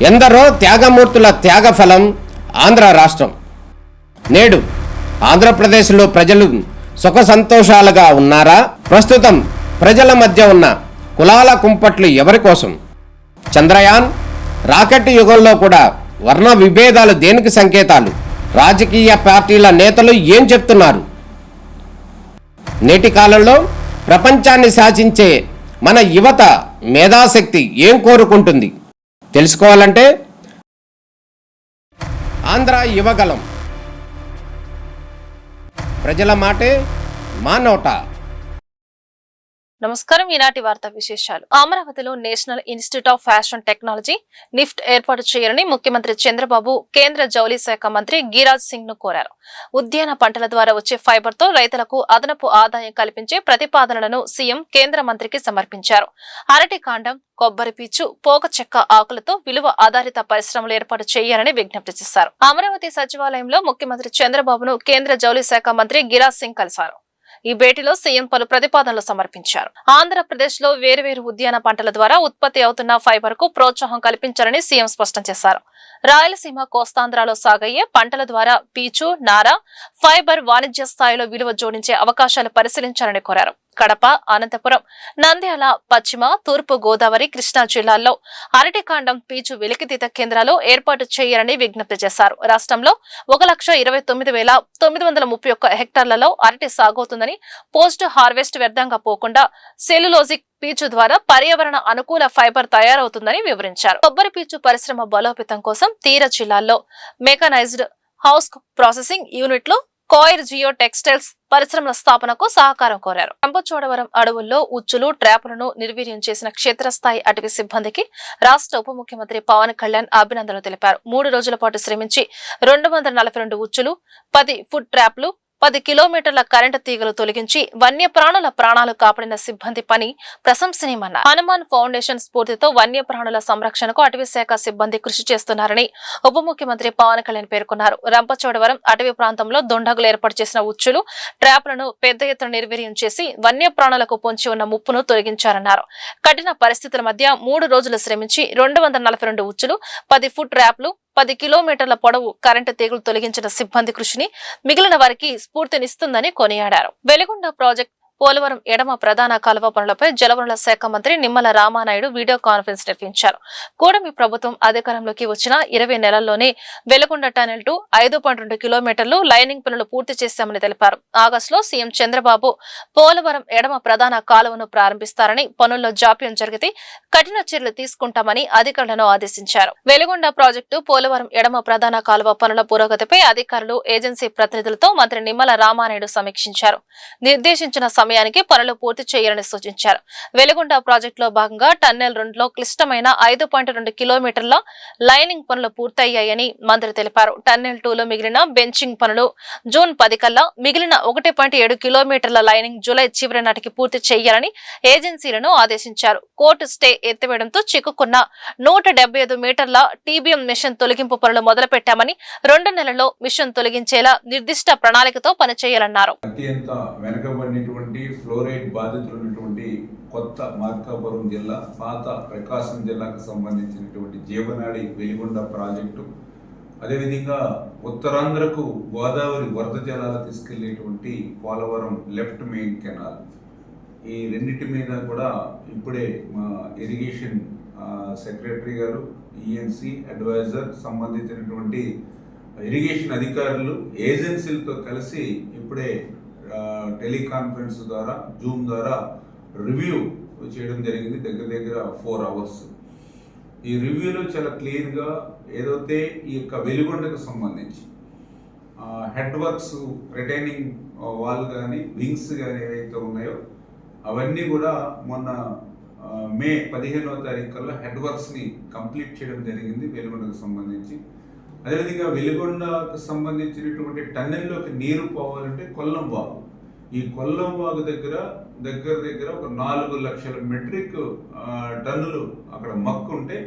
ఎందరో త్యాగమూర్తుల త్యాగఫలం ఆంధ్ర రాష్ట్రం. నేడు ఆంధ్రప్రదేశ్లో ప్రజలు సుఖ సంతోషాలుగా ఉన్నారా? ప్రస్తుతం ప్రజల మధ్య ఉన్న కులాల కుంపట్లు ఎవరి కోసం? చంద్రయాన్ రాకెట్ యుగంలో కూడా వర్ణ విభేదాలు దేనికి సంకేతాలు? రాజకీయ పార్టీల నేతలు ఏం చెప్తున్నారు? నేటి కాలంలో ప్రపంచాన్ని శాసించే మన యువత మేధాశక్తి ఏం కోరుకుంటుంది? తెలుసుకోవాలంటే ఆంధ్ర యువగలం. ప్రజల మాటే మా నోట. నమస్కారం. ఈనాటి వార్తా విశేషాలు. అమరావతిలో national institute of fashion technology NIFT ఏర్పాటు చేయాలని ముఖ్యమంత్రి చంద్రబాబు కేంద్ర జౌళి శాఖ మంత్రి గిరిరాజ్ సింగ్ ను కోరారు. ఉద్యాన పంటల ద్వారా వచ్చే ఫైబర్ తో రైతులకు అదనపు ఆదాయం కల్పించే ప్రతిపాదనలను సీఎం కేంద్ర మంత్రికి సమర్పించారు. అరటి కాండం, కొబ్బరి పీచు, పోక చెక్క ఆకులతో విలువ ఆధారిత పరిశ్రమలు ఏర్పాటు చేయాలని విజ్ఞప్తి చేశారు. అమరావతి సచివాలయంలో ముఖ్యమంత్రి చంద్రబాబును కేంద్ర జౌళి శాఖ మంత్రి గిరిరాజ్ సింగ్ కలిశారు. ఈ భేటీలో సీఎం పలు ప్రతిపాదనలు సమర్పించారు. ఆంధ్రప్రదేశ్ లో వేర్వేరు ఉద్యాన పంటల ద్వారా ఉత్పత్తి అవుతున్న ఫైబర్ కు ప్రోత్సాహం కల్పించాలని సీఎం స్పష్టం చేశారు. రాయలసీమ, కోస్తాంధ్రలో సాగయ్యే పంటల ద్వారా పీచు, నార, ఫైబర్ వాణిజ్య స్థాయిలో విలువ జోడించే అవకాశాలు పరిశీలించాలని కోరారు. కడప, అనంతపురం, నంద్యాల, పశ్చిమ, తూర్పు గోదావరి, కృష్ణా జిల్లాల్లో అరటికాండం, పీచు వెలికితీత కేంద్రాలు ఏర్పాటు చేయాలని విజ్ఞప్తి చేశారు. రాష్ట్రంలో 1,29,931 హెక్టార్లలో అరటి సాగవుతుందని, పోస్ట్ హార్వెస్ట్ వ్యర్థంగా పోకుండా సెల్యులోజిక్ పీచు ద్వారా పర్యావరణ అనుకూల ఫైబర్ తయారవుతుందని వివరించారు. కొబ్బరి పీచు పరిశ్రమ బలోపేతం కోసం తీర జిల్లాల్లో మెకనైజ్డ్ హౌస్ ప్రాసెసింగ్ యూనిట్లు, కోయిర్ జియో టెక్స్టైల్స్ పరిశ్రమల స్థాపనకు సహకారం కోరారు. రంపచోడవరం అడవుల్లో ఉచ్చులు, ట్రాపులను నిర్వీర్యం చేసిన క్షేత్రస్థాయి అటవీ సిబ్బందికి రాష్ట్ర ఉప ముఖ్యమంత్రి పవన్ కళ్యాణ్ అభినందనలు తెలిపారు. 3 రోజుల పాటు శ్రమించి 242 ఉచ్చులు, 10 ఫుడ్ ట్రాప్లు, 10 కిలోమీటర్ల కరెంటు తీగలు తొలగించి వన్యప్రాణుల ప్రాణాలు కాపాడిన సిబ్బంది పని ప్రశంసనీయమన్నారు. హనుమాన్ ఫౌండేషన్ స్ఫూర్తితో వన్యప్రాణుల సంరక్షణకు అటవీ శాఖ సిబ్బంది కృషి చేస్తున్నారని ఉప ముఖ్యమంత్రి పవన్ కళ్యాణ్ పేర్కొన్నారు. రంపచోడవరం అటవీ ప్రాంతంలో దొండగులు ఏర్పాటు చేసిన ఉచ్చులు, ట్రాప్లను పెద్ద ఎత్తున నిర్వీర్యం చేసి వన్యప్రాణులకు పొంచి ఉన్న ముప్పును తొలగించారన్నారు. కఠిన పరిస్థితుల మధ్య 3 రోజులు శ్రమించి 242 ఉచ్చులు, 10 ఫుట్ ట్రాప్లు, 10 కిలోమీటర్ల పొడవు కరెంటు తీగలు తొలగించిన సిబ్బంది కృషిని మిగిలిన వారికి స్ఫూర్తినిస్తుందని కొనియాడారు. వెలిగొండ ప్రాజెక్టు పోలవరం ఎడమ ప్రధాన కాలువ పనులపై జలవనరుల శాఖ మంత్రి నిమ్మల రామానాయుడు వీడియో కాన్ఫరెన్స్ నిర్వహించారు. కూటమి ప్రభుత్వం అధికారంలోకి వచ్చిన 20 నెలల్లోనే వెలిగొండ టనెల్ టు 5.2 కిలోమీటర్లు లైనింగ్ పనులు పూర్తి చేశామని తెలిపారు. ఆగస్టులో సీఎం చంద్రబాబు పోలవరం ఎడమ ప్రధాన కాలువను ప్రారంభిస్తారని, పనుల్లో జాప్యం జరిగితే కఠిన చర్యలు తీసుకుంటామని అధికారులను ఆదేశించారు. వెలిగొండ ప్రాజెక్టు పోలవరం ఎడమ ప్రధాన కాలువ పనుల పురోగతిపై అధికారులు, ఏజెన్సీ ప్రతినిధులతో మంత్రి నిమ్మల రామానాయుడు సమీక్షించారు. నిర్దేశించిన సమయానికి పనులు పూర్తి చేయాలని సూచించారు. వెలిగొండ ప్రాజెక్టులో భాగంగా టన్నెల్ 2లో క్లిష్టమైన 5.2 కిలోమీటర్ల లైనింగ్ పనులు పూర్తయ్యాయని మంత్రి తెలిపారు. టన్నెల్ 2లో మిగిలిన బెంచింగ్ పనులు జూన్ 10 కల్లా, మిగిలిన 1.7 కిలోమీటర్ల లైనింగ్ జూలై చివరి నాటికి పూర్తి చేయాలని ఏజెన్సీలను ఆదేశించారు. కోర్టు స్టే ఎత్తివేయడంతో చిక్కుకున్న 175 మీటర్ల టీబీఎం మిషన్ తొలగింపు పనులు మొదలుపెట్టామని, 2 నెలల్లో మిషన్ తొలగించేలా నిర్దిష్ట ప్రణాళికతో పనిచేయాలన్నారు. ఫ్లోరైడ్ బాధితులు ఉన్నటువంటి కొత్త మార్కాపురం జిల్లా, పాత ప్రకాశం జిల్లాకు సంబంధించినటువంటి జీవనాడి వెలిగొండ ప్రాజెక్టు, అదేవిధంగా ఉత్తరాంధ్రకు గోదావరి వరద జలాలు తీసుకెళ్లేటువంటి పోలవరం లెఫ్ట్ మెయిన్ కెనాల్, ఈ రెండింటి మీద కూడా ఇప్పుడే మా ఇరిగేషన్ సెక్రటరీ గారు, ఈఎన్సీ అడ్వైజర్, సంబంధించినటువంటి ఇరిగేషన్ అధికారులు, ఏజెన్సీలతో కలిసి ఇప్పుడే టెలికాన్ఫరెన్స్ ద్వారా, జూమ్ ద్వారా రివ్యూ చేయడం జరిగింది. దగ్గర 4 అవర్స్. ఈ రివ్యూలో చాలా క్లియర్గా ఏదైతే ఈ యొక్క వెలిగొండకు సంబంధించి హెడ్ వర్క్స్, రిటైనింగ్ వాల్ కానీ, వింగ్స్ కానీ ఏవైతే ఉన్నాయో అవన్నీ కూడా మొన్న మే 15వ తారీఖు కల్లా హెడ్ వర్క్స్ని కంప్లీట్ చేయడం జరిగింది వెలిగొండకు సంబంధించి. అదేవిధంగా వెలిగొండకు సంబంధించినటువంటి టన్నెల్లోకి నీరు పోవాలంటే కొల్లం వాగు, ఈ కొల్లం వాగు దగ్గర ఒక 4 లక్షల మెట్రిక్ టన్నులు అక్కడ మక్కు ఉంటే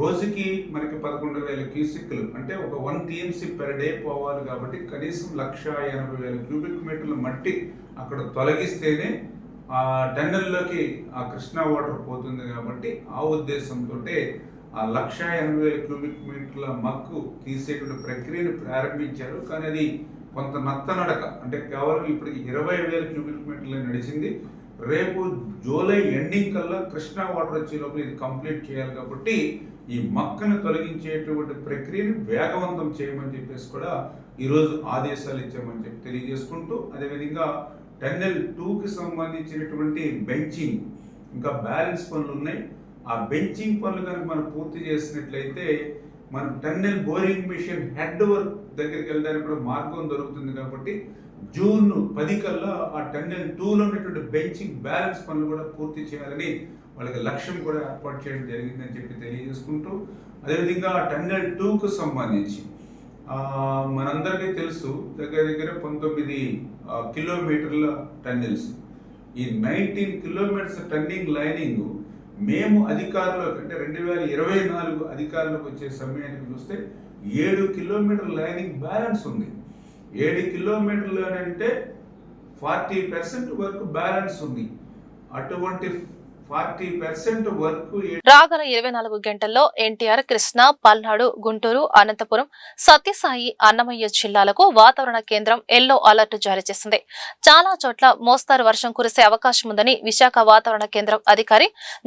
రోజుకి మనకి 11,000 క్యూసిక్లు, అంటే ఒక 1 టీఎంసీ పెర్ డే పోవాలి. కాబట్టి కనీసం 1,80,000 క్యూబిక్ మీటర్ల మట్టి అక్కడ తొలగిస్తేనే ఆ టన్నెల్లోకి ఆ కృష్ణా వాటర్ పోతుంది. కాబట్టి ఆ ఉద్దేశంతో ఆ 1,80,000 క్యూబిక్ మీటర్ల మక్కు తీసేటువంటి ప్రక్రియను ప్రారంభించారు. కానీ అది కొంత నత్తనడక, అంటే కేవలం ఇప్పటికి 20,000 క్యూబిక్ మీటర్లు నడిచింది. రేపు జూలై ఎండింగ్ కల్లా కృష్ణా వాటర్ వచ్చే లోపల ఇది కంప్లీట్ చేయాలి. కాబట్టి ఈ మక్కను తొలగించేటువంటి ప్రక్రియను వేగవంతం చేయమని చెప్పేసి కూడా ఈరోజు ఆదేశాలు ఇచ్చామని చెప్పి తెలియజేసుకుంటూ, అదేవిధంగా టన్నెల్ 2కి సంబంధించినటువంటి బెంచింగ్ ఇంకా బ్యాలెన్స్ పనులు ఉన్నాయి. ఆ బెంచింగ్ పనులు కనుక మనం పూర్తి చేసినట్లయితే మన tunnel boring machine head work దగ్గరికి వెళ్ళడానికి కూడా మార్గం దొరుకుతుంది. కాబట్టి జూన్ 10 కల్లా ఆ టన్నెల్ 2లో ఉన్నటువంటి బెంచింగ్ బ్యాలెన్స్ పనులు కూడా పూర్తి చేయాలని వాళ్ళకి లక్ష్యం కూడా ఏర్పాటు చేయడం జరిగిందని చెప్పి తెలియజేసుకుంటూ, అదేవిధంగా టన్నెల్ 2కు సంబంధించి మనందరికీ తెలుసు దగ్గర 19 కిలోమీటర్ల టన్నెల్స్. ఈ 19 కిలోమీటర్స్ టన్నింగ్ లైనింగ్ మేము అధికారంలోకి, అంటే 2024 అధికారంలోకి వచ్చే సమయానికి చూస్తే 7 కిలోమీటర్ లైనింగ్ బ్యాలెన్స్ ఉంది. 7 కిలోమీటర్లు అంటే 40% వరకు బ్యాలెన్స్ ఉంది. అటువంటి 40% వరకు రాగల 24 గంటల్లో ఎన్టీఆర్, కృష్ణా, పల్నాడు, గుంటూరు, అనంతపురం, సత్యసాయి, అన్నమయ్య జిల్లాలకు వాతావరణ కేంద్రం ఎల్లో అలర్ట్ జారీ చేసింది. చాలా చోట్ల మోస్తారు వర్షం కురిసే అవకాశం ఉందని విశాఖ వాతావరణ కేంద్రం అధికారి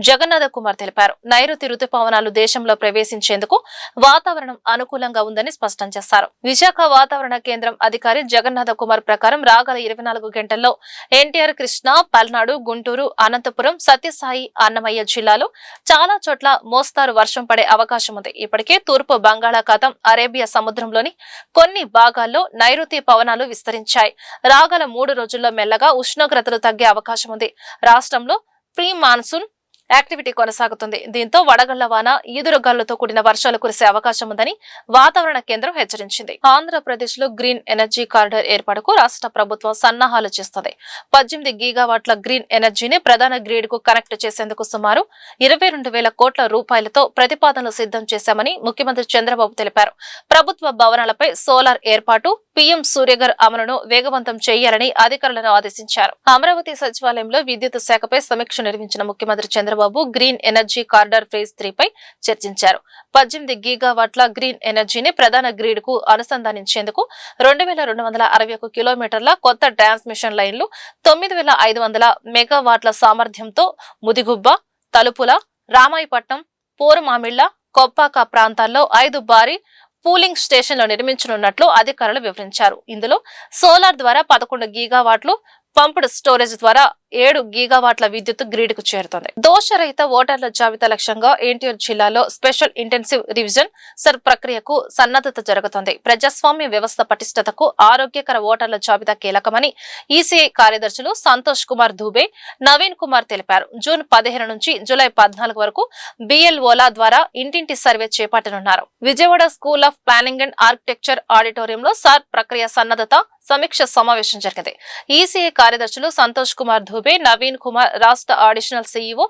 జగన్నాథ కుమార్ తెలిపారు. నైరుతి రుతుపవనాలు దేశంలో ప్రవేశించేందుకు వాతావరణం అనుకూలంగా ఉందని స్పష్టం చేశారు. విశాఖ వాతావరణ కేంద్రం అధికారి జగన్నాథ కుమార్ ప్రకారం రాగల 24 గంటల్లో ఎన్టీఆర్, కృష్ణా, పల్నాడు, గుంటూరు, అనంతపురం, సత్యసాయి, అన్నమయ్య జిల్లాలో చాలా చోట్ల మోస్తారు వర్షం పడే అవకాశం ఉంది. ఇప్పటికే తూర్పు బంగాళాఖాతం, అరేబియా సముద్రంలోని కొన్ని భాగాల్లో నైరుతి పవనాలు విస్తరించాయి. రాగల 3 రోజుల్లో మెల్లగా ఉష్ణోగ్రతలు తగ్గే అవకాశం ఉంది. రాష్ట్రంలో ప్రీ మాన్సూన్ యాక్టివిటీ కొనసాగుతుంది. దీంతో వడగళ్ల వాన, ఈదురుగాలులతో కూడిన వర్షాలు కురిసే అవకాశం ఉందని వాతావరణ కేంద్రం హెచ్చరించింది. ఆంధ్రప్రదేశ్ లో గ్రీన్ ఎనర్జీ కారిడార్ ఏర్పాటుకు రాష్ట్ర ప్రభుత్వం సన్నాహాలు చేస్తుంది. 18 గీగావాట్ల గ్రీన్ ఎనర్జీని ప్రధాన గ్రిడ్ కు కనెక్ట్ చేసేందుకు సుమారు 22,000 కోట్ల రూపాయలతో ప్రతిపాదనలు సిద్ధం చేశామని ముఖ్యమంత్రి చంద్రబాబు తెలిపారు. ప్రభుత్వ భవనాలపై సోలార్ ఏర్పాటు, పీఎం సూర్యఘర్ అమలును వేగవంతం చేయాలని అధికారులను ఆదేశించారు. అమరావతి సచివాలయంలో విద్యుత్ శాఖపై సమీక్ష నిర్వహించిన ముఖ్యమంత్రి Chandrababu green energy corridor phase 3 పై చర్చించారు. 18 గీగావాట్ల గ్రీన్ ఎనర్జీని ప్రధాన గ్రిడ్ కు అనుసంధానించేందుకు 2,261 కిలోమీటర్ల కొత్త ట్రాన్స్మిషన్ లైన్లు, 9,500 మెగావాట్ల సామర్థ్యంతో ముదిగుబ్బ, తలుపుల, రామాయపట్నం, పోరుమామిళ్ల, కొప్పాక ప్రాంతాల్లో 5 భారీ పూలింగ్ స్టేషన్లు నిర్మించనున్నట్లు అధికారులు వివరించారు. ఇందులో సోలార్ ద్వారా 11 గీగావాట్లు, పంప్డ్ స్టోరేజ్ ద్వారా 7 గీగావాట్ల విద్యుత్ గ్రిడ్ కు చేరుతుంది. దోషరహిత ఓటర్ల జాబితా లక్ష్యంగా ఎన్టీఆర్ జిల్లాలో స్పెషల్ ఇంటెన్సివ్ రివిజన్ సర్ ప్రక్రియకు సన్నద్ధత జరుగుతుంది. ప్రజాస్వామ్య వ్యవస్థ పటిష్టతకు ఆరోగ్యకర ఓటర్ల జాబితా కీలకమని ఈసీఐ కార్యదర్శులు సంతోష్ కుమార్ దుబే, నవీన్ కుమార్ తెలిపారు. జూన్ 15 నుంచి జూలై 14 వరకు బిఎల్ఓల ద్వారా ఇంటింటి సర్వే చేపట్టనున్నారు. Vijayawada school of planning and architecture ఆడిటోరియంలో సార్ ప్రక్రియ సన్నద్ధత సమీక్ష సమావేశం జరిగింది. ఈసీఐ కార్యదర్శులు సంతోష్ కుమార్ దుబే, నవీన్ కుమార్, రాష్ట్ర అడిషనల్ సీఈఓ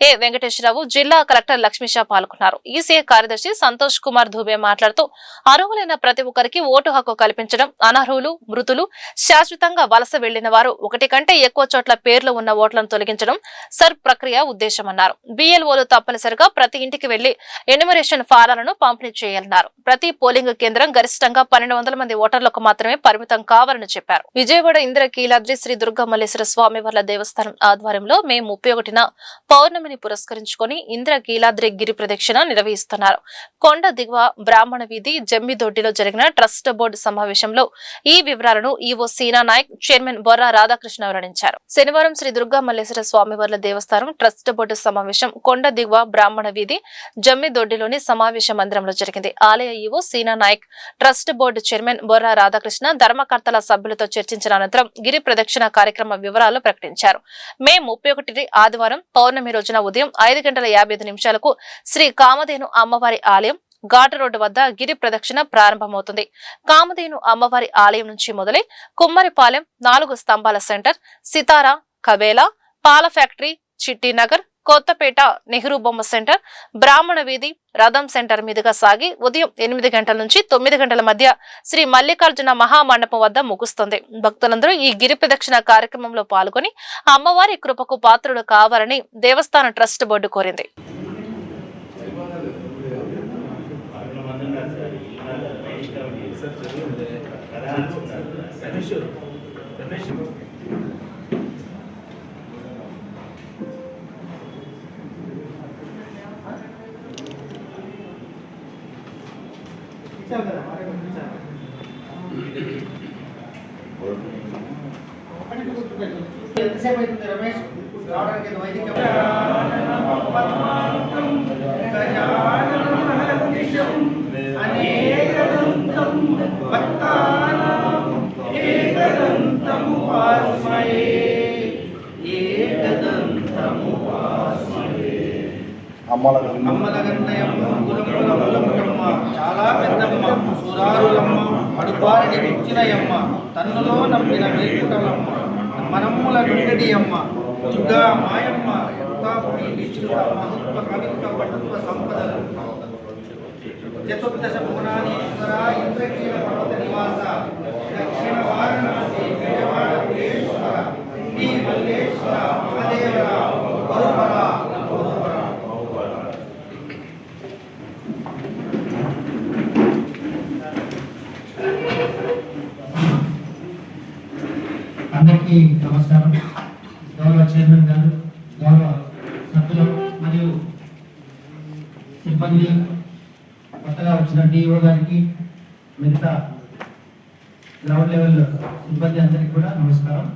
ఏ వెంకటేశ్వరరావు, జిల్లా కలెక్టర్ లక్ష్మీషా పాల్గొన్నారు. ఈసీఐ కార్యదర్శి సంతోష్ కుమార్ దుబే మాట్లాడుతూ, అర్హులైన ప్రతి ఒక్కరికి ఓటు హక్కు కల్పించడం, అనర్హులు, మృతులు, శాశ్వతంగా వలస వెళ్లిన వారు, 1 కంటే ఎక్కువ చోట్ల పేర్లు ఉన్న ఓట్లను తొలగించడం సర్ ప్రక్రియ ఉద్దేశమన్నారు. బిఎల్ఓలు తప్పనిసరిగా ప్రతి ఇంటికి వెళ్లి ఎన్యుమరేషన్ ఫారాలను పంపిణీ చేయాలన్నారు. ప్రతి పోలింగ్ కేంద్రం గరిష్టంగా 1,200 మంది ఓటర్లకు మాత్రమే పరిమితం కావాలని చెప్పారు. విజయవాడ ఇంద్రకీలాద్రి శ్రీ దుర్గామల్లేశ్వర స్వామి వార్ల దేవస్థానం ఆధ్వర్యంలో మే 31న పౌర్ణమిని పురస్కరించుకుని ఇంద్రకీలాద్రి గిరి ప్రదక్షిణ నిర్వహిస్తున్నారు. కొండ దిగువ బ్రాహ్మణ వీధి జమ్మిదొడ్డిలో జరిగిన ట్రస్ట్ బోర్డు సమావేశంలో ఈ వివరాలను ఈవో సీనా నాయక్, చైర్మన్ బొర్రా రాధాకృష్ణ వెల్లడించారు. శనివారం శ్రీ దుర్గామల్లేశ్వర స్వామి వార్ల దేవస్థానం ట్రస్ట్ బోర్డు సమావేశం కొండ దిగువ బ్రాహ్మణ వీధి జమ్మిదొడ్డిలోని సమావేశ మందిరంలో జరిగింది. ఆలయ EO Seena Naik, trust board chairman Borra Radhakrishna, ధర్మకర్తల సభ్యులతో చర్చించిన అనంతరం గిరి ప్రదక్షిణ కార్యక్రమ వివరాలు ప్రకటించారు. మే 31 ఆదివారం పౌర్ణమి రోజున ఉదయం 5:55 శ్రీ కామధేను అమ్మవారి ఆలయం ఘాట్ రోడ్డు వద్ద గిరి ప్రదక్షిణ ప్రారంభమవుతుంది. కామధేను అమ్మవారి ఆలయం నుంచి మొదలై కుమ్మరిపాలెం, 4 స్తంభాల సెంటర్, సితారా, కబేలా, పాల ఫ్యాక్టరీ, చిట్టినగర్, కొత్తపేట, నెహ్రూ బొమ్మ సెంటర్, బ్రాహ్మణ వీధి, రథం సెంటర్ మీదుగా సాగి ఉదయం 8 గంటల నుంచి 9 గంటల మధ్య శ్రీ మల్లికార్జున మహామండపం వద్ద ముగుస్తుంది. భక్తులందరూ ఈ గిరి ప్రదక్షిణ కార్యక్రమంలో పాల్గొని అమ్మవారి కృపకు పాత్రులు కావాలని దేవస్థాన ట్రస్ట్ బోర్డు కోరింది. ఎంతసేపు అవుతుంది రమేష్ రావడానికి వైదిక అమ్మలగన్నయమ్మ కులములమ్మ చాలా పెద్దమ్మ సురారులమ్మ అడుపారిని మించినయమ్మ తన్నులో నమ్మిన వేకుటలమ్మ మనమ్ముల నుండి అమ్మ దుర్గా మాయమ్మ మహత్వ కవిత్వ పటుత్వ సంపదలు చతుర్దశ భువనానీశ్వర ఇంద్రకీల పర్వత నివాస దక్షిణ వారణాసి విజయవాడ పురేశ్వర శ్రీ మల్లేశ్వర మహాదేవర బహుపర అందరికీ నమస్కారం. గౌరవ చైర్మన్ గారు, గౌరవ సభ్యులు మరియు సిబ్బంది, కొత్తగా వచ్చిన డిఓ గారికి, మిగతా గ్రౌండ్ లెవెల్ సిబ్బంది అందరికీ కూడా నమస్కారం.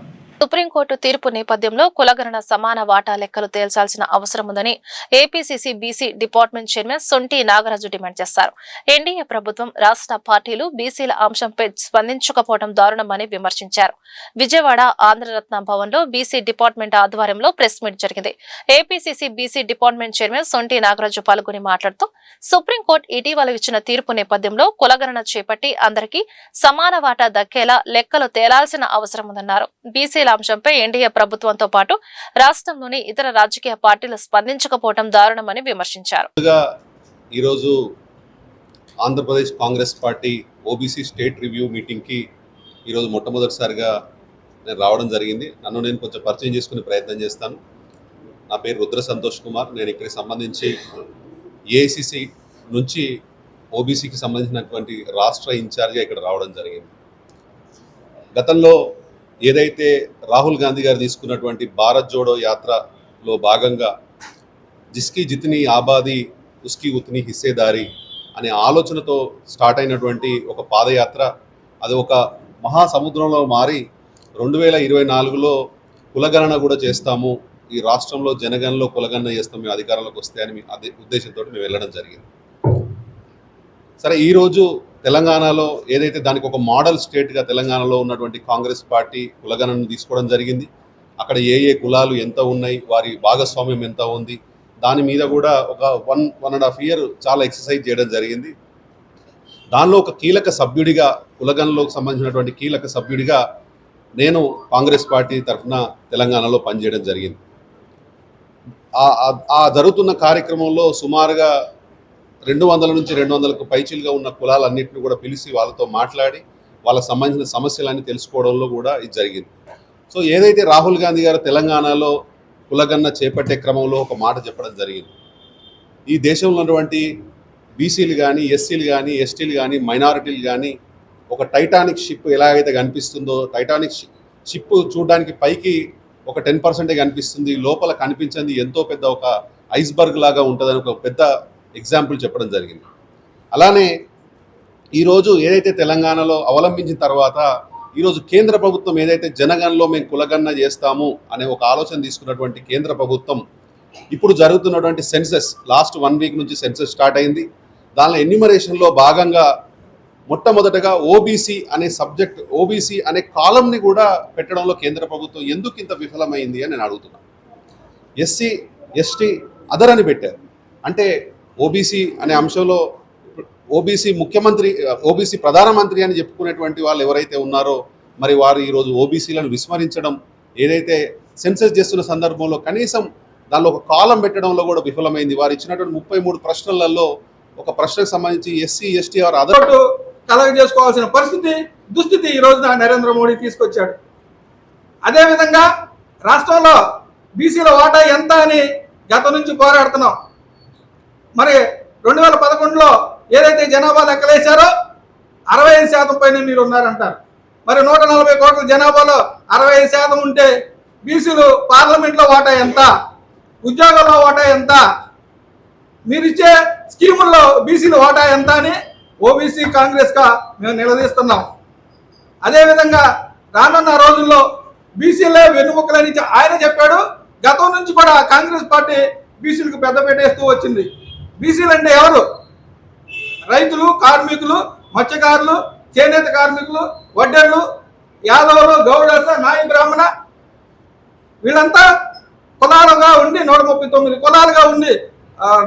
సుప్రీంకోర్టు తీర్పు నేపథ్యంలో కులగణన సమాన వాటా లెక్కలు తేల్చాల్సిన అవసరం ఉందని ఏపీసీసీ బీసీ డిపార్ట్మెంట్ చైర్మన్ సొంటి నాగరాజు డిమాండ్ చేశారు. ఎన్డీఏ ప్రభుత్వం, రాష్ట్ర పార్టీలు బీసీల అంశంపై స్పందించకపోవడం దారుణమని విమర్శించారు. విజయవాడ ఆంధ్రరత్న భవన్ లో బీసీ డిపార్ట్మెంట్ ఆధ్వర్యంలో ప్రెస్ మీట్ జరిగింది. ఏపీసీసీ బీసీ డిపార్ట్మెంట్ చైర్మన్ సొంటి నాగరాజు పాల్గొని మాట్లాడుతూ సుప్రీంకోర్టు ఇటీవల ఇచ్చిన తీర్పు నేపథ్యంలో కులగణన చేపట్టి అందరికీ సమాన వాటా దక్కేలా లెక్కలు తేలాల్సిన అవసరం ఉందన్నారు. బీసీల అంశంపై ఎన్డీఏ ప్రభుత్వంతో పాటు రాష్ట్రంలోని ఇతర రాజకీయ పార్టీలు స్పందించకపోవడం దారుణమని విమర్శించారు. ఈరోజు Andhra Pradesh Congress party OBC state review మీటింగ్కి ఈరోజు మొట్టమొదటిసారిగా నేను రావడం జరిగింది. నన్ను నేను కొంచెం పరిచయం చేసుకునే ప్రయత్నం చేస్తాను. నా పేరు రుద్ర సంతోష్ కుమార్. నేను ఇక్కడికి సంబంధించి ఏఐసిసి నుంచి ఓబీసీకి సంబంధించినటువంటి రాష్ట్ర ఇన్ఛార్జ్గా ఇక్కడ రావడం జరిగింది. గతంలో ఏదైతే రాహుల్ గాంధీ గారు తీసుకున్నటువంటి భారత్ జోడో యాత్రలో భాగంగా జిస్కి జితనీ ఆబాదీ ఉస్కి ఉత్నీ హిస్సేదారీ అనే ఆలోచనతో స్టార్ట్ అయినటువంటి ఒక పాదయాత్ర, అది ఒక మహాసముద్రంలో మారి 2024లో కులగణన కూడా చేస్తాము, ఈ రాష్ట్రంలో జనగణనలో కులగణన చేస్తాం, మేము అధికారంలోకి వస్తాయని అదే ఉద్దేశంతో మేము వెళ్ళడం జరిగింది. సరే, ఈరోజు తెలంగాణలో ఏదైతే దానికి ఒక మోడల్ స్టేట్గా తెలంగాణలో ఉన్నటువంటి కాంగ్రెస్ పార్టీ కులగణనను తీసుకోవడం జరిగింది. అక్కడ ఏ ఏ కులాలు ఎంత ఉన్నాయి, వారి భాగస్వామ్యం ఎంత ఉంది, దాని మీద కూడా ఒక 1.5 year చాలా ఎక్సర్సైజ్ చేయడం జరిగింది. దానిలో ఒక కీలక సభ్యుడిగా, కులగణనలోకి సంబంధించినటువంటి కీలక సభ్యుడిగా నేను కాంగ్రెస్ పార్టీ తరఫున తెలంగాణలో పనిచేయడం జరిగింది. ఆ జరుగుతున్న కార్యక్రమంలో సుమారుగా 200 నుంచి 200కు పైచిలుగా ఉన్న కులాలన్నింటినీ కూడా పిలిచి వాళ్ళతో మాట్లాడి వాళ్ళకు సంబంధించిన సమస్యలన్నీ తెలుసుకోవడంలో కూడా ఇది జరిగింది. సో ఏదైతే రాహుల్ గాంధీ గారు తెలంగాణలో కులగణన చేపట్టే క్రమంలో ఒక మాట చెప్పడం జరిగింది. ఈ దేశంలో ఉన్నటువంటి బీసీలు కానీ, ఎస్సీలు కానీ, ఎస్టీలు కానీ, మైనారిటీలు కానీ ఒక టైటానిక్ షిప్ ఎలాగైతే కనిపిస్తుందో, టైటానిక్ షిప్ చూడడానికి పైకి ఒక 10% కనిపిస్తుంది, లోపల కనిపించింది ఎంతో పెద్ద ఒక ఐస్బర్గ్ లాగా ఉంటుందని ఒక పెద్ద ఎగ్జాంపుల్ చెప్పడం జరిగింది. అలానే ఈరోజు ఏదైతే తెలంగాణలో అవలంబించిన తర్వాత ఈరోజు కేంద్ర ప్రభుత్వం ఏదైతే జనగణనలో మేము కులగణన చేస్తాము అనే ఒక ఆలోచన తీసుకున్నటువంటి కేంద్ర ప్రభుత్వం ఇప్పుడు జరుగుతున్నటువంటి సెన్సెస్, లాస్ట్ 1 week నుంచి సెన్సెస్ స్టార్ట్ అయింది. దానిలో ఎన్యూమరేషన్లో భాగంగా మొట్టమొదటగా ఓబీసీ అనే సబ్జెక్ట్, ఓబీసీ అనే కాలంని కూడా పెట్టడంలో కేంద్ర ప్రభుత్వం ఎందుకు ఇంత విఫలమైంది అని నేను అడుగుతున్నాను. ఎస్సీ, ఎస్టీ, అదర్ అని పెట్టారు. అంటే ఓబీసీ అనే అంశంలో ఓబీసీ ముఖ్యమంత్రి, ఓబీసీ ప్రధానమంత్రి అని చెప్పుకునేటువంటి వాళ్ళు ఎవరైతే ఉన్నారో మరి వారు ఈరోజు ఓబీసీలను విస్మరించడం, ఏదైతే సెన్సస్ చేస్తున్న సందర్భంలో కనీసం దానిలో ఒక కాలం పెట్టడంలో కూడా విఫలమైంది. వారు ఇచ్చినటువంటి 33 ప్రశ్నలలో ఒక ప్రశ్నకు సంబంధించి ఎస్సీ, ఎస్టీ వారు అదర్ కలగజేసుకోవాల్సిన దుస్థితి ఈ రోజున నరేంద్ర మోడీ తీసుకొచ్చాడు. అదేవిధంగా రాష్ట్రంలో బీసీల వాటా ఎంత అని గత నుంచి పోరాడుతున్నాం. మరి 2011లో ఏదైతే జనాభా లెక్కలేశారో 65% పైన మీరు ఉన్నారంటారు. మరి 140 కోట్ల జనాభాలో 65% ఉంటే బీసీలు పార్లమెంట్లో వాటా ఎంత, ఉద్యోగాల్లో వాటా ఎంత, మీరిచ్చే స్కీముల్లో బీసీలు వాటా ఎంత అని ఓబీసీ కాంగ్రెస్గా మేము నిలదీస్తున్నాం. అదేవిధంగా రానున్న రోజుల్లో బీసీలే వెన్నుముక్కలని ఆయన చెప్పాడు. గతం నుంచి కూడా కాంగ్రెస్ పార్టీ బీసీలకు పెద్ద పెట్టేస్తూ వచ్చింది. బీసీలు అంటే ఎవరు? రైతులు, కార్మికులు, మత్స్యకారులు, చేనేత కార్మికులు, వడ్డెర్లు, యాదవులు, గౌడస, నాయి బ్రాహ్మణ, వీళ్ళంతా కులాలుగా ఉండి 139 కులాలుగా ఉండి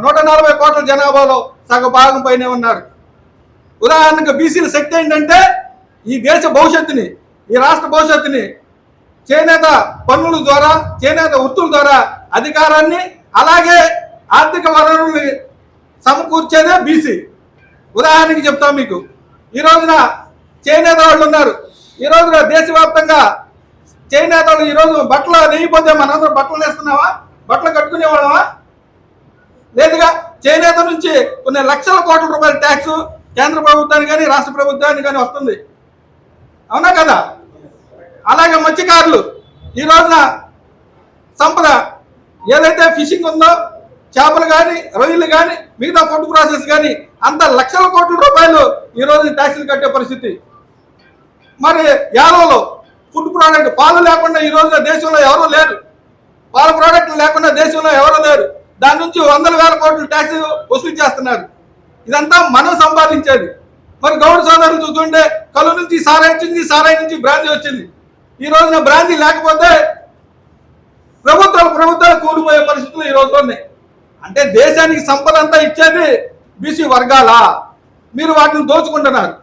140 కోట్ల జనాభాలో సగ భాగం పైనే ఉన్నారు. ఉదాహరణకు బీసీల శక్తి ఏంటంటే ఈ దేశ భవిష్యత్తుని, ఈ రాష్ట్ర భవిష్యత్తుని చేనేత పన్నుల ద్వారా, చేనేత వృత్తుల ద్వారా అధికారాన్ని అలాగే ఆర్థిక వనరుల్ని సమకూర్చేదే బీసీ. ఉదాహరణకి చెప్తాం మీకు, ఈ రోజున చేనేత వాళ్ళు ఉన్నారు. ఈ రోజున దేశవ్యాప్తంగా చేనేత వాళ్ళు ఈరోజు బట్టలు నెయ్యిపోతే మనందరం బట్టలు వేస్తున్నావా? బట్టలు కట్టుకునేవాళ్ళమా? లేదుగా. చేనేత నుంచి కొన్ని లక్షల కోట్ల రూపాయల ట్యాక్స్ కేంద్ర ప్రభుత్వానికి కానీ రాష్ట్ర ప్రభుత్వానికి కానీ వస్తుంది, అవునా కదా? అలాగే మత్స్యకారులు ఈ రోజున సంపద ఏదైతే ఫిషింగ్ ఉందో, చేపలు కానీ, రొయ్యలు కానీ, మిగతా ఫుడ్ ప్రాసెస్ కానీ అంత లక్షల కోట్ల రూపాయలు ఈ రోజు ట్యాక్సులు కట్టే పరిస్థితి. మరి యాదవలో ఫుడ్ ప్రోడక్ట్ పాలు లేకుండా ఈ రోజున దేశంలో ఎవరూ లేరు. పాల ప్రోడక్ట్లు లేకుండా దేశంలో ఎవరూ లేరు. దాని నుంచి 100,000 కోట్ల ట్యాక్స్ వసూలు చేస్తున్నారు. ఇదంతా మనం సంపాదించేది. మరి గౌడ సోదరులు చూస్తుంటే కళ్ళు నుంచి సారాయి వచ్చింది, సారాయి నుంచి బ్రాందీ వచ్చింది. ఈ రోజున బ్రాందీ లేకపోతే ప్రభుత్వాలు కూలిపోయే పరిస్థితులు ఈ రోజు ఉన్నాయి. అంటే దేశానికి సంపద అంతా ఇచ్చేది బీసీ వర్గాల, మీరు వాటిని దోచుకుంటున్నారు.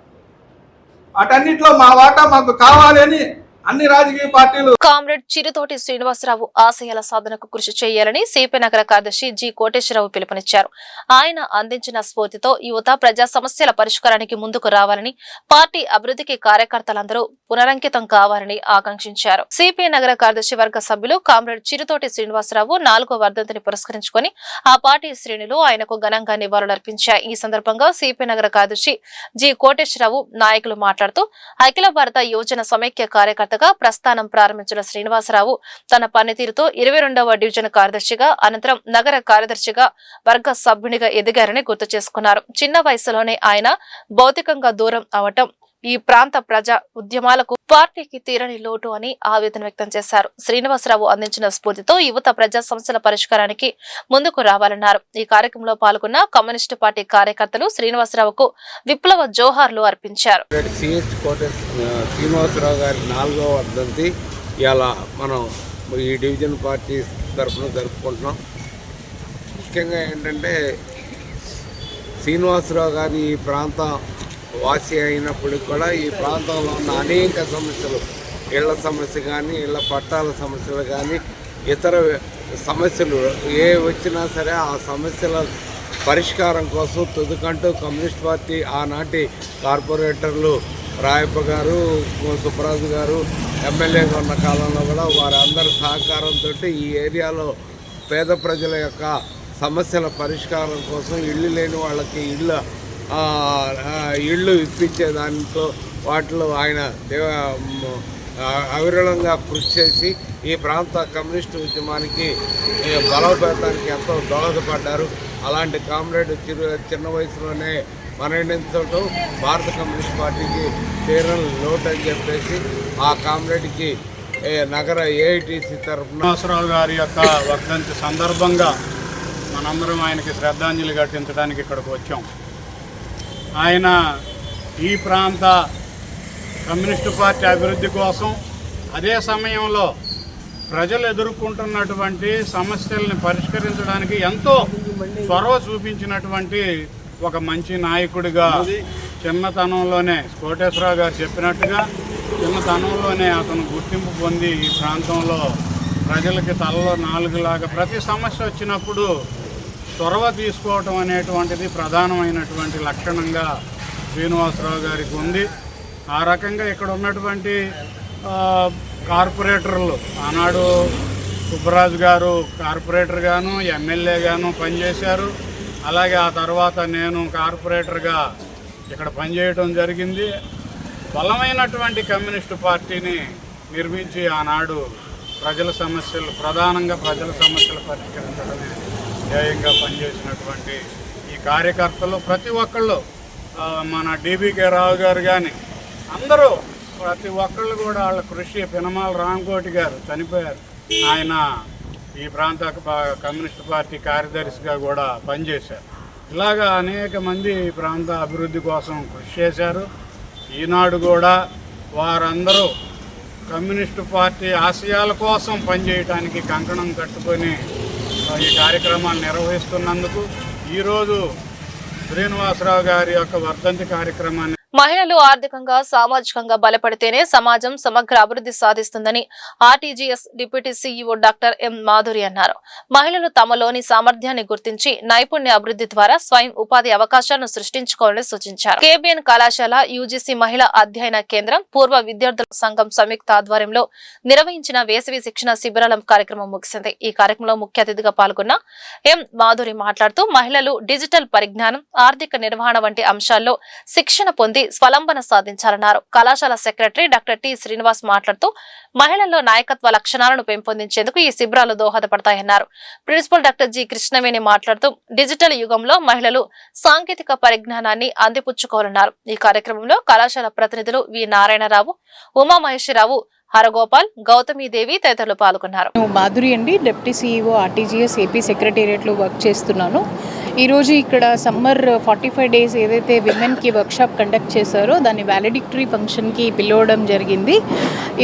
వాటన్నిటిలో మా వాటా మాకు కావాలి అని అన్ని రాజకీయ పార్టీలు. కామ్రేడ్ చిరుతోటి శ్రీనివాసరావు ఆశయాల సాధనకు కృషి చేయాలని సిపి నగర కార్యదర్శి జి కోటేశ్వరరావు పిలుపునిచ్చారు. ఆయన అందించిన స్ఫూర్తితో యువత ప్రజా సమస్యల పరిష్కారానికి ముందుకు రావాలని, పార్టీ అభివృద్ధికి కార్యకర్తలందరూ పునరంకితం కావాలని ఆకాంక్షించారు. సిపి నగర కార్యదర్శి వర్గ సభ్యులు కామ్రేడ్ చిరుతోటి శ్రీనివాసరావు 4వ వర్ధంతిని పురస్కరించుకుని ఆ పార్టీ శ్రేణులు ఆయనకు ఘనంగా నివాళులర్పించారు. ఈ సందర్భంగా సిపి నగర కార్యదర్శి జి కోటేశ్వరరావు నాయకులు మాట్లాడుతూ అఖిల భారత యువజన సమైక్య కార్యకర్త ప్రస్థానం ప్రారంభించిన శ్రీనివాసరావు తన పనితీరుతో 22వ డివిజన్ కార్యదర్శిగా, అనంతరం నగర కార్యదర్శిగా, వర్గ సభ్యునిగా ఎదిగారని గుర్తు చేసుకున్నారు. చిన్న వయసులోనే ఆయన భౌతికంగా దూరం అవటం ఈ ప్రాంత ప్రజా ఉద్యమాలకు పార్టీకి తీరని లోటు అని ఆవేదన వ్యక్తం చేశారు. శ్రీనివాసరావు అందించిన స్ఫూర్తితో యువత ప్రజా సమస్యల పరిష్కారానికి ముందుకు రావాలన్నారు. ఈ కార్యక్రమంలో పాల్గొన్న కమ్యూనిస్టు పార్టీ కార్యకర్తలు శ్రీనివాసరావుకు విప్లవ జోహార్లు అర్పించారు. శ్రీనివాసరావు గారి 4వ వర్ధంతి ఇలా మనం ఈ డివిజన్ పార్టీ తరఫున జరుపుకుంటున్నాం. ముఖ్యంగా ఏంటంటే శ్రీనివాసరావు గారి ఈ ప్రాంత వాసి అయినప్పటికి కూడా ఈ ప్రాంతంలో ఉన్న అనేక సమస్యలు, ఇళ్ల సమస్య కానీ, ఇళ్ల పట్టాల సమస్యలు కానీ, ఇతర సమస్యలు ఏ వచ్చినా సరే ఆ సమస్యల పరిష్కారం కోసం తుదికంటూ కమ్యూనిస్ట్ పార్టీ ఆనాటి కార్పొరేటర్లు రాయప్ప గారు, సుబ్బరాజు గారు ఎమ్మెల్యేగా ఉన్న కాలంలో కూడా వారందరి సహకారంతో ఈ ఏరియాలో పేద ప్రజల యొక్క సమస్యల పరిష్కారం కోసం ఇళ్ళు లేని వాళ్ళకి ఇళ్ళు ఇప్పించే దాంట్లో వాటిలో ఆయన అవిరళంగా కృషి చేసి ఈ ప్రాంత కమ్యూనిస్టు ఉద్యమానికి బలోపేతానికి ఎంతో దోహదపడ్డారు. అలాంటి కామ్రేడ్ చిన్న వయసులోనే మరణించడం భారత కమ్యూనిస్ట్ పార్టీకి తీరని లోటు అని చెప్పేసి ఆ కామ్రేడ్కి నగర ఏఐటీసీ తరఫున శ్రీనివాసరావు గారి యొక్క వర్ధంతి సందర్భంగా మనందరం ఆయనకి శ్రద్ధాంజలి ఘటించడానికి ఇక్కడికి వచ్చాం. ఆయన ఈ ప్రాంత కమ్యూనిస్టు పార్టీ అభివృద్ధి కోసం, అదే సమయంలో ప్రజలు ఎదుర్కొంటున్నటువంటి సమస్యల్ని పరిష్కరించడానికి ఎంతో చొరవ చూపించినటువంటి ఒక మంచి నాయకుడిగా చిన్నతనంలోనే కోటేశ్వరరావు గారు చెప్పినట్టుగా చిన్నతనంలోనే అతను గుర్తింపు పొంది ఈ ప్రాంతంలో ప్రజలకి తలలో నాలుగులాగా ప్రతి సమస్య వచ్చినప్పుడు చొరవ తీసుకోవటం అనేటువంటిది ప్రధానమైనటువంటి లక్షణంగా శ్రీనివాసరావు గారికి ఉంది. ఆ రకంగా ఇక్కడ ఉన్నటువంటి కార్పొరేటర్లు, ఆనాడు సుబ్బరాజు గారు కార్పొరేటర్గాను ఎమ్మెల్యేగాను పనిచేశారు. అలాగే ఆ తర్వాత నేను కార్పొరేటర్గా ఇక్కడ పనిచేయడం జరిగింది. బలమైనటువంటి కమ్యూనిస్టు పార్టీని నిర్మించి ఆనాడు ప్రధానంగా ప్రజల సమస్యలు పరిష్కరించడమే ధ్యేయంగా పనిచేసినటువంటి ఈ కార్యకర్తలు ప్రతి ఒక్కళ్ళు, మన డిబికే రావు గారు కానీ అందరూ ప్రతి ఒక్కళ్ళు కూడా వాళ్ళ కృషి, పినమాల రామకోటి గారు చనిపోయారు, ఆయన ఈ ప్రాంత కమ్యూనిస్ట్ పార్టీ కార్యదర్శిగా కూడా పనిచేశారు. ఇలాగా అనేక మంది ఈ ప్రాంత అభివృద్ధి కోసం కృషి చేశారు. ఈనాడు కూడా వారందరూ కమ్యూనిస్టు పార్టీ ఆశయాల కోసం పనిచేయడానికి కంకణం కట్టుకొని ఈ కార్యక్రమాలు నిర్వహిస్తున్నందుకు ఈరోజు శ్రీనివాసరావు గారి యొక్క వర్ధంతి కార్యక్రమాన్ని మహిళలు ఆర్థికంగా సామాజికంగా బలపడితేనే సమాజం సమగ్ర అభివృద్ధి సాధిస్తుందని RTGS deputy CEO doctor M Madhuri అన్నారు. మహిళలు తమలోని సామర్థ్యాన్ని గుర్తించి నైపుణ్య అభివృద్ధి ద్వారా స్వయం ఉపాధి అవకాశాలను సృష్టించుకోవాలని సూచించారు. కేబిఎన్ కళాశాల యూజీసీ మహిళా అధ్యయన కేంద్రం పూర్వ విద్యార్థుల సంఘం సంయుక్త ఆధ్వర్యంలో నిర్వహించిన వేసవి శిక్షణ శిబిరాల కార్యక్రమం ముగిసింది. ఈ కార్యక్రమంలో ముఖ్య అతిథిగా పాల్గొన్న ఎం మాధురి మాట్లాడుతూ మహిళలు డిజిటల్ పరిజ్ఞానం, ఆర్థిక నిర్వహణ వంటి అంశాల్లో శిక్షణ పొంది స్వలంబన సాధించాలన్నారు. కళాశాల సెక్రటరీ డాక్టర్ టి శ్రీనివాస్ మాట్లాడుతూ మహిళల్లో నాయకత్వ లక్షణాలను పెంపొందించేందుకు ఈ శిబిరాలు దోహదపడతాయన్నారు. ప్రిన్సిపల్ డాక్టర్ జి కృష్ణవేణి మాట్లాడుతూ డిజిటల్ యుగంలో మహిళలు సాంకేతిక పరిజ్ఞానాన్ని అందిపుచ్చుకోవాలన్నారు. ఈ కార్యక్రమంలో కళాశాల ప్రతినిధులు వి నారాయణరావు, ఉమామహేశ్వరరావు, హరగోపాల్, గౌతమీదేవి తదితరులు పాల్గొన్నారు. మాధురి అండి, డిప్యూటీ సీఈఓ ఆర్టీజీఎస్ ఏపీ సెక్రటేరియట్లో వర్క్ చేస్తున్నాను. ఈరోజు ఇక్కడ సమ్మర్ 45 days ఏదైతే విమెన్కి వర్క్షాప్ కండక్ట్ చేశారో దాన్ని వ్యాలిడిక్టరీ ఫంక్షన్కి పిలవడం జరిగింది.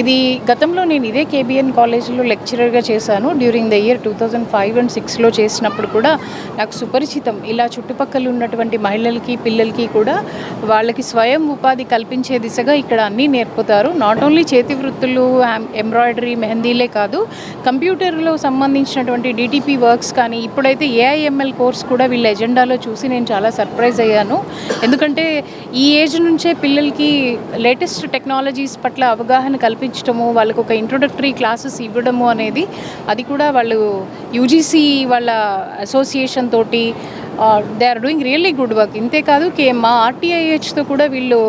ఇది గతంలో నేను ఇదే కేబిఎన్ కాలేజీలో లెక్చరర్గా చేశాను. డ్యూరింగ్ ద ఇయర్ 2005 and 6లో చేసినప్పుడు కూడా నాకు సుపరిచితం. ఇలా చుట్టుపక్కల ఉన్నటువంటి మహిళలకి, పిల్లలకి కూడా వాళ్ళకి స్వయం ఉపాధి కల్పించే దిశగా ఇక్కడ అన్నీ నేర్పుతారు. నాట్ ఓన్లీ చేతి వృత్తులు, ఎంబ్రాయిడరీ, మెహందీలే కాదు, కంప్యూటర్లో సంబంధించినటువంటి డిటిపి వర్క్స్ కానీ, ఇప్పుడైతే ఏఐఎంఎల్ కోర్స్ కూడా వీళ్ళ ఎజెండాలో చూసి నేను చాలా సర్ప్రైజ్ అయ్యాను. ఎందుకంటే ఈ ఏజ్ నుంచే పిల్లలకి లేటెస్ట్ టెక్నాలజీస్ పట్ల అవగాహన కల్పించడము, వాళ్ళకు ఒక ఇంట్రొడక్టరీ క్లాసెస్ ఇవ్వడము అనేది, అది కూడా వాళ్ళు యూజీసీ వాళ్ళ అసోసియేషన్ తోటి they are doing really good work. ఇంతేకాదు మా ఆర్టీఐహెచ్తో కూడా వీళ్ళు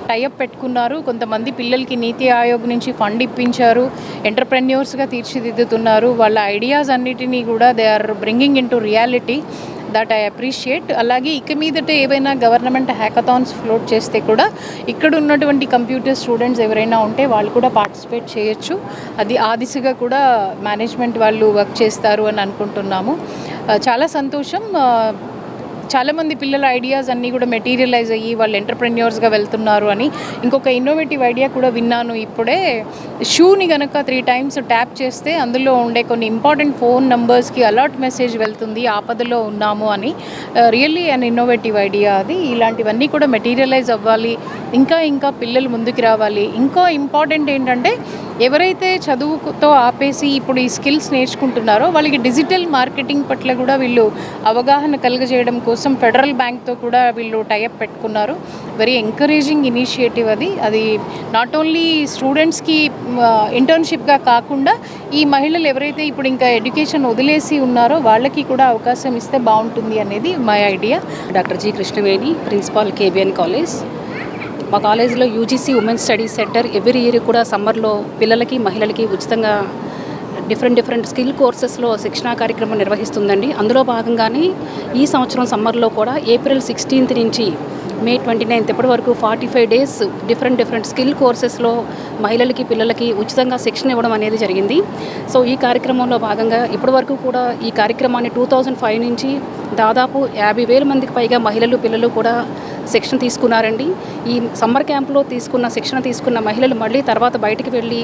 టైఅప్ పెట్టుకున్నారు. కొంతమంది పిల్లలకి నీతి ఆయోగ్ నుంచి ఫండ్ ఇప్పించారు, ఎంటర్ప్రెన్యూర్స్గా తీర్చిదిద్దుతున్నారు. వాళ్ళ ఐడియాస్ అన్నిటినీ కూడా they are bringing into reality. That I appreciate. అలాగే ఇక మీదట ఏవైనా గవర్నమెంట్ హ్యాకథాన్స్ ఫ్లోట్ చేస్తే కూడా ఇక్కడ ఉన్నటువంటి కంప్యూటర్ స్టూడెంట్స్ ఎవరైనా ఉంటే వాళ్ళు కూడా పార్టిసిపేట్ చేయొచ్చు. అది ఆ దిశగా కూడా మేనేజ్మెంట్ వాళ్ళు వర్క్ చేస్తారు అని అనుకుంటున్నాము. చాలా సంతోషం. చాలామంది పిల్లల ఐడియాస్ అన్నీ కూడా మెటీరియలైజ్ అయ్యి వాళ్ళు ఎంటర్ప్రెన్యూర్స్గా వెళ్తున్నారు అని. ఇంకొక ఇన్నోవేటివ్ ఐడియా కూడా విన్నాను ఇప్పుడే. షూని కనుక 3 times ట్యాప్ చేస్తే అందులో ఉండే కొన్ని ఇంపార్టెంట్ ఫోన్ నెంబర్స్కి అలర్ట్ మెసేజ్ వెళ్తుంది, ఆపదలో ఉన్నాము అని. రియల్లీ అన్ ఇన్నోవేటివ్ ఐడియా అది. ఇలాంటివన్నీ కూడా మెటీరియలైజ్ అవ్వాలి, ఇంకా పిల్లలు ముందుకు రావాలి. ఇంకా ఇంపార్టెంట్ ఏంటంటే ఎవరైతే చదువుతో ఆపేసి ఇప్పుడు ఈ స్కిల్స్ నేర్చుకుంటున్నారో వాళ్ళకి డిజిటల్ మార్కెటింగ్ పట్ల కూడా వీళ్ళు అవగాహన కలుగజేయడం కోసం ఫెడరల్ బ్యాంక్తో కూడా వీళ్ళు టైఅప్ పెట్టుకున్నారు. వెరీ ఎంకరేజింగ్ ఇనిషియేటివ్ అది. అది నాట్ ఓన్లీ స్టూడెంట్స్కి ఇంటర్న్షిప్గా కాకుండా ఈ మహిళలు ఎవరైతే ఇప్పుడు ఇంకా ఎడ్యుకేషన్ వదిలేసి ఉన్నారో వాళ్ళకి కూడా అవకాశం ఇస్తే బాగుంటుంది అనేది my idea. Doctor G Krishnaveni, principal KBN college. మా కాలేజీలో UGC women's studies centre every year కూడా సమ్మర్లో పిల్లలకి, మహిళలకి ఉచితంగా డిఫరెంట్ స్కిల్ కోర్సెస్లో శిక్షణా కార్యక్రమం నిర్వహిస్తుందండి. అందులో భాగంగానే ఈ సంవత్సరం సమ్మర్లో కూడా ఏప్రిల్ 16th నుంచి మే 29th ఇప్పటి వరకు 45 days డిఫరెంట్ స్కిల్ కోర్సెస్లో మహిళలకి, పిల్లలకి ఉచితంగా శిక్షణ ఇవ్వడం అనేది జరిగింది. సో ఈ కార్యక్రమంలో భాగంగా ఇప్పటి వరకు కూడా ఈ కార్యక్రమాన్ని 2005 నుంచి దాదాపు 50,000 మందికి పైగా మహిళలు, పిల్లలు కూడా శిక్షణ తీసుకున్నారండి. ఈ సమ్మర్ క్యాంప్లో శిక్షణ తీసుకున్న మహిళలు మళ్ళీ తర్వాత బయటికి వెళ్ళి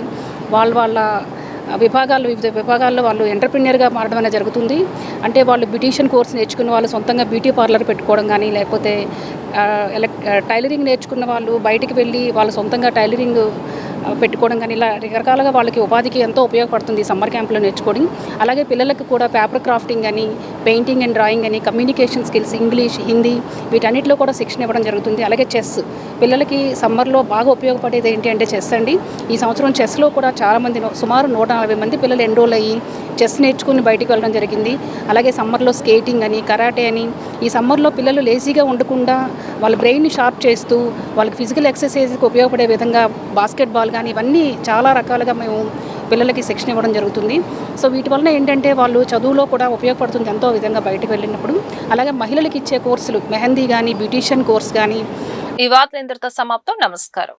వాళ్ళ వివిధ విభాగాల్లో వాళ్ళు ఎంటర్ప్రెన్యూర్గా మారడం అనేది జరుగుతుంది. అంటే వాళ్ళు బ్యూటీషియన్ కోర్స్ నేర్చుకున్న వాళ్ళు సొంతంగా బ్యూటీ పార్లర్ పెట్టుకోవడం కానీ, లేకపోతే టైలరింగ్ నేర్చుకున్న వాళ్ళు బయటికి వెళ్ళి వాళ్ళ సొంతంగా టైలరింగ్ పెట్టుకోవడం కానీ, ఇలా రకరకాలుగా వాళ్ళకి ఉపాధికి ఎంతో ఉపయోగపడుతుంది సమ్మర్ క్యాంప్లో నేర్చుకోవడం. అలాగే పిల్లలకు కూడా పేపర్ క్రాఫ్టింగ్ అని, పెయింటింగ్ అండ్ డ్రాయింగ్ అని, కమ్యూనికేషన్ స్కిల్స్, ఇంగ్లీష్, హిందీ వీటన్నిటిలో కూడా శిక్షణ ఇవ్వడం జరుగుతుంది. అలాగే చెస్ పిల్లలకి సమ్మర్లో బాగా ఉపయోగపడేది ఏంటి అంటే చెస్ అండి. ఈ సంవత్సరం చెస్లో కూడా చాలామంది సుమారు 140 మంది పిల్లలు ఎన్రోల్ అయ్యి చెస్ నేర్చుకుని బయటికి వెళ్ళడం జరిగింది. అలాగే సమ్మర్లో స్కేటింగ్ అని, కరాటే అని, ఈ సమ్మర్లో పిల్లలు లేజీగా ఉండకుండా వాళ్ళ బ్రెయిన్ని షార్ప్ చేస్తూ వాళ్ళకి ఫిజికల్ ఎక్సర్సైజ్కి ఉపయోగపడే విధంగా బాస్కెట్బాల్ కానీ ఇవన్నీ చాలా రకాలుగా మేము పిల్లలకి శిక్షణ ఇవ్వడం జరుగుతుంది. సో వీటి వలన ఏంటంటే వాళ్ళు చదువులో కూడా ఉపయోగపడుతుంది ఎంతో విధంగా బయటకు వెళ్ళినప్పుడు. అలాగే మహిళలకు ఇచ్చే కోర్సులు మెహందీ కానీ బ్యూటీషియన్ కోర్స్ కానీ. ఈ వార్తలు ఇంతటితో సమాప్తం. నమస్కారం.